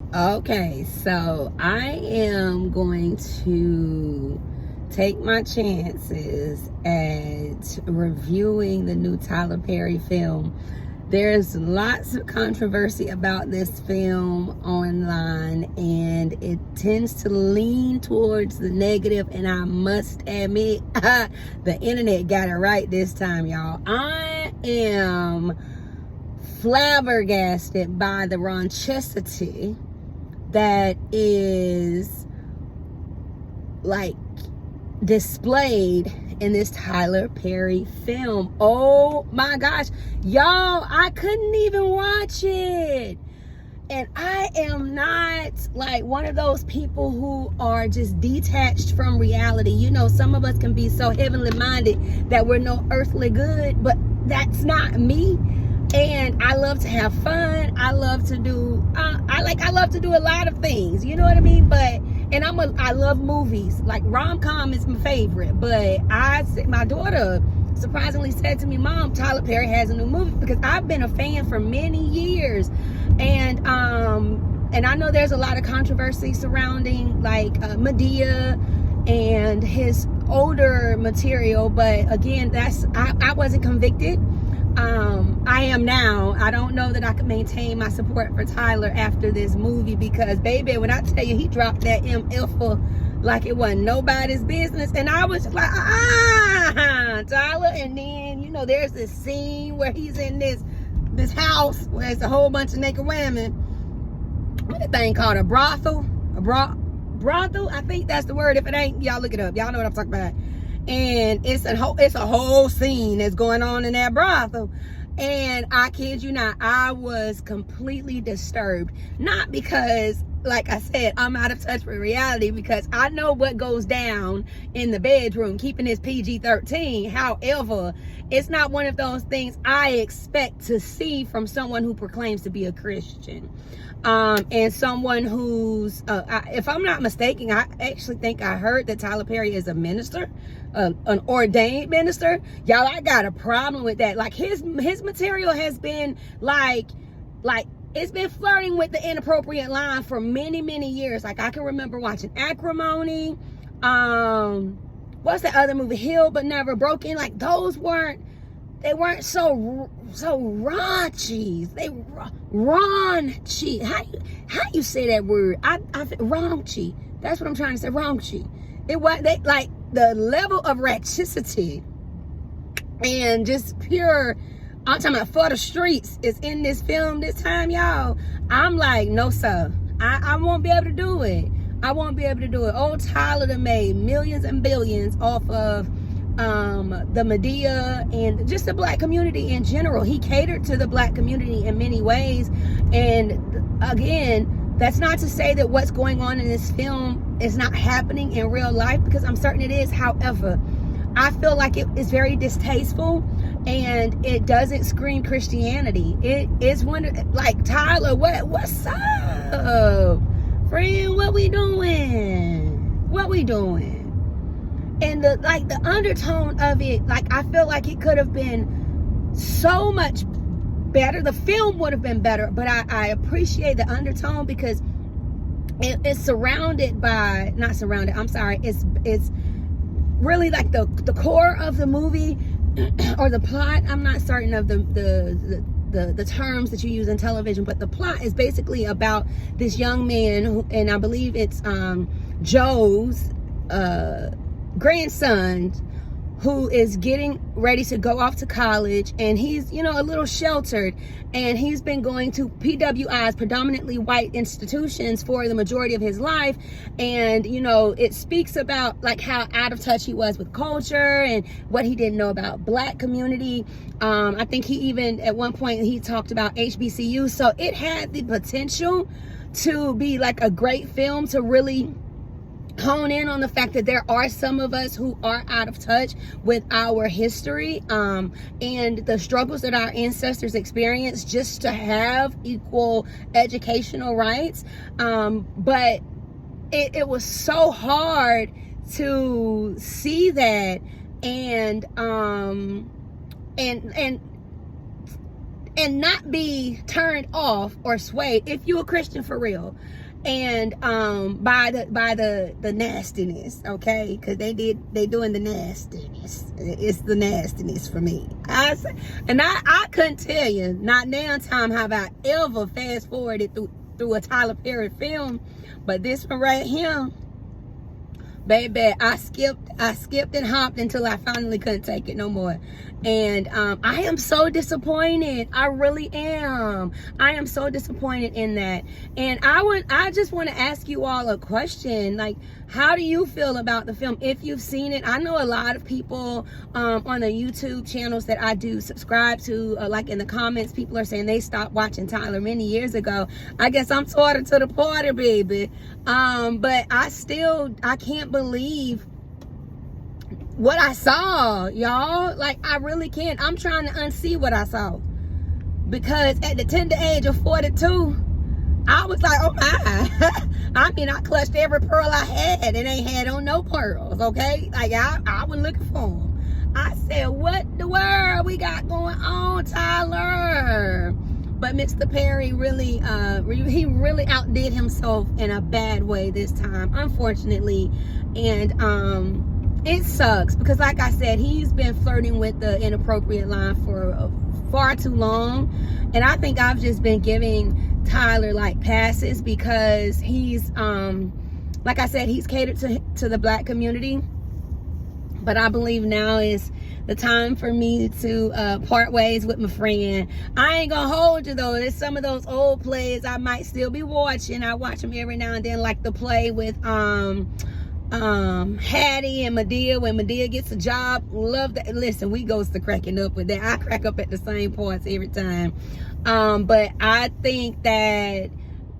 Okay, so I am going to take my chances at reviewing the new Tyler Perry film. There's lots of controversy about this film online, and it tends to lean towards the negative, and I must admit, the internet got it right this time, y'all. I am flabbergasted by the rauncity that is like displayed in this Tyler Perry film. Oh my gosh, y'all, I couldn't even watch it. And I am not like one of those people who are just detached from reality. You know, some of us can be so heavenly minded that we're no earthly good, but that's not me. And I love to have fun. I love to do I love to do a lot of things, you know what I mean? But I love movies. Like rom-com is my favorite, but my daughter surprisingly said to me, "Mom, Tyler Perry has a new movie," because I've been a fan for many years. And I know there's a lot of controversy surrounding like Madea and his older material, but again, I wasn't convicted. I am now. I don't know that I can maintain my support for Tyler after this movie, because baby, when I tell you he dropped that MF like it wasn't nobody's business, and I was just like, Tyler. And then, you know, there's this scene where he's in this house where there's a whole bunch of naked women. What a thing called a brothel? Brothel? I think that's the word. If it ain't, y'all look it up. Y'all know what I'm talking about. And it's a whole scene that's going on in that brothel. And I kid you not, I was completely disturbed. Not because, like I said, I'm out of touch with reality, because I know what goes down in the bedroom, keeping this PG-13. However, it's not one of those things I expect to see from someone who proclaims to be a Christian. And someone who's, if I'm not mistaken, I actually think I heard that Tyler Perry is a minister, an ordained minister. Y'all, I got a problem with that. Like his material has been like it's been flirting with the inappropriate line for many, many years. Like I can remember watching Acrimony. What's the other movie? Healed but Never Broken. Like those weren't so raunchy. They raunchy. How you say that word? I raunchy. That's what I'm trying to say. Raunchy. It was they like the level of ratchicity and just pure. I'm talking about for the streets is in this film this time, y'all. I'm like, no sir. I won't be able to do it. I won't be able to do it. Old Tyler done made millions and billions off of the Madea and just the black community in general. He catered to the black community in many ways. And again, that's not to say that what's going on in this film is not happening in real life, because I'm certain it is. However, I feel like it is very distasteful, and it doesn't scream Christianity. It is one like, Tyler, what's up, friend? What we doing? And the undertone of it, like I feel like it could have been so much better. The film would have been better, but I appreciate the undertone, because it's surrounded by, not surrounded, I'm sorry, it's really like the core of the movie or the plot. I'm not certain of the terms that you use in television, but the plot is basically about this young man who, and I believe it's Joe's grandson, who is getting ready to go off to college, and he's, you know, a little sheltered, and he's been going to PWIs, predominantly white institutions, for the majority of his life. And, you know, it speaks about like how out of touch he was with culture and what he didn't know about black community. I think he even at one point he talked about HBCU. So it had the potential to be like a great film, to really hone in on the fact that there are some of us who are out of touch with our history, and the struggles that our ancestors experienced just to have equal educational rights. But it was so hard to see that, and and not be turned off or swayed if you're a Christian for real, and by the nastiness, okay? Because they doing the nastiness. It's the nastiness for me. I couldn't tell you, not now time have I ever fast forwarded through a Tyler Perry film, but this one right here, baby, I skipped and hopped until I finally couldn't take it no more. And I am so disappointed. I really am. I am so disappointed in that. And I just want to ask you all a question. Like, how do you feel about the film if you've seen it? I know a lot of people on the YouTube channels that I do subscribe to, like in the comments, people are saying they stopped watching Tyler many years ago. I guess I'm sort of to the party, baby. But I can't believe what I saw, y'all. Like, I really can't. I'm trying to unsee what I saw, because at the tender age of 42, I was like, oh my. I mean, I clutched every pearl I had and ain't had on no pearls, okay? Like, I was looking for them. I said, what the world we got going on, Tyler? But Mr. Perry really, he really outdid himself in a bad way this time, unfortunately. And it sucks, because like I said, he's been flirting with the inappropriate line for far too long. And I think I've just been giving Tyler like passes, because he's, like I said, he's catered to the Black community. But I believe now is the time for me to part ways with my friend. I ain't gonna hold you though. There's some of those old plays I might still be watching. I watch them every now and then, like the play with Hattie and Medea, when Medea gets a job. Love that. Listen, we goes to cracking up with that. I crack up at the same parts every time. But I think that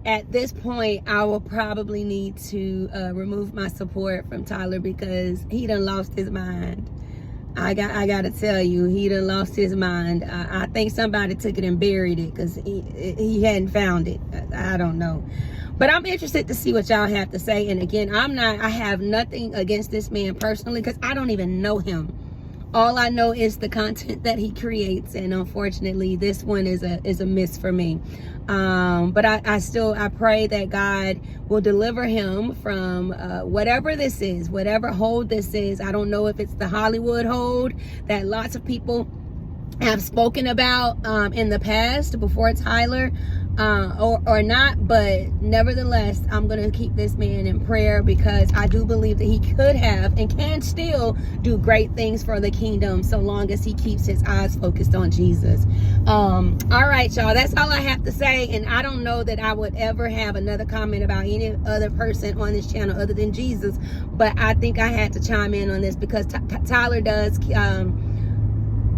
at this point I will probably need to remove my support from Tyler, because he done lost his mind. I gotta tell you, he done lost his mind. I think somebody took it and buried it, because he hadn't found it. I don't know. But I'm interested to see what y'all have to say. And again, I have nothing against this man personally, because I don't even know him. All I know is the content that he creates, and unfortunately this one is a miss for me. But I pray that God will deliver him from whatever this is, whatever hold this is. I don't know if it's the Hollywood hold that lots of people have spoken about in the past before Tyler, or not, but nevertheless, I'm gonna keep this man in prayer, because I do believe that he could have and can still do great things for the kingdom, so long as he keeps his eyes focused on Jesus. All right, y'all, that's all I have to say. And I don't know that I would ever have another comment about any other person on this channel other than Jesus, but I think I had to chime in on this, because Tyler does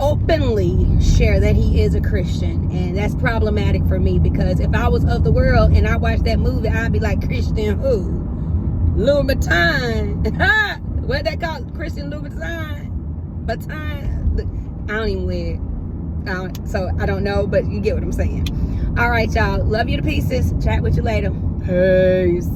openly share that he is a Christian, and that's problematic for me, because if I was of the world and I watched that movie, I'd be like, Christian who? Louboutin. What they call it? Christian Louboutin? Baton? I don't even wear it. So I don't know, but you get what I'm saying. All right, y'all, love you to pieces. Chat with you later. Peace.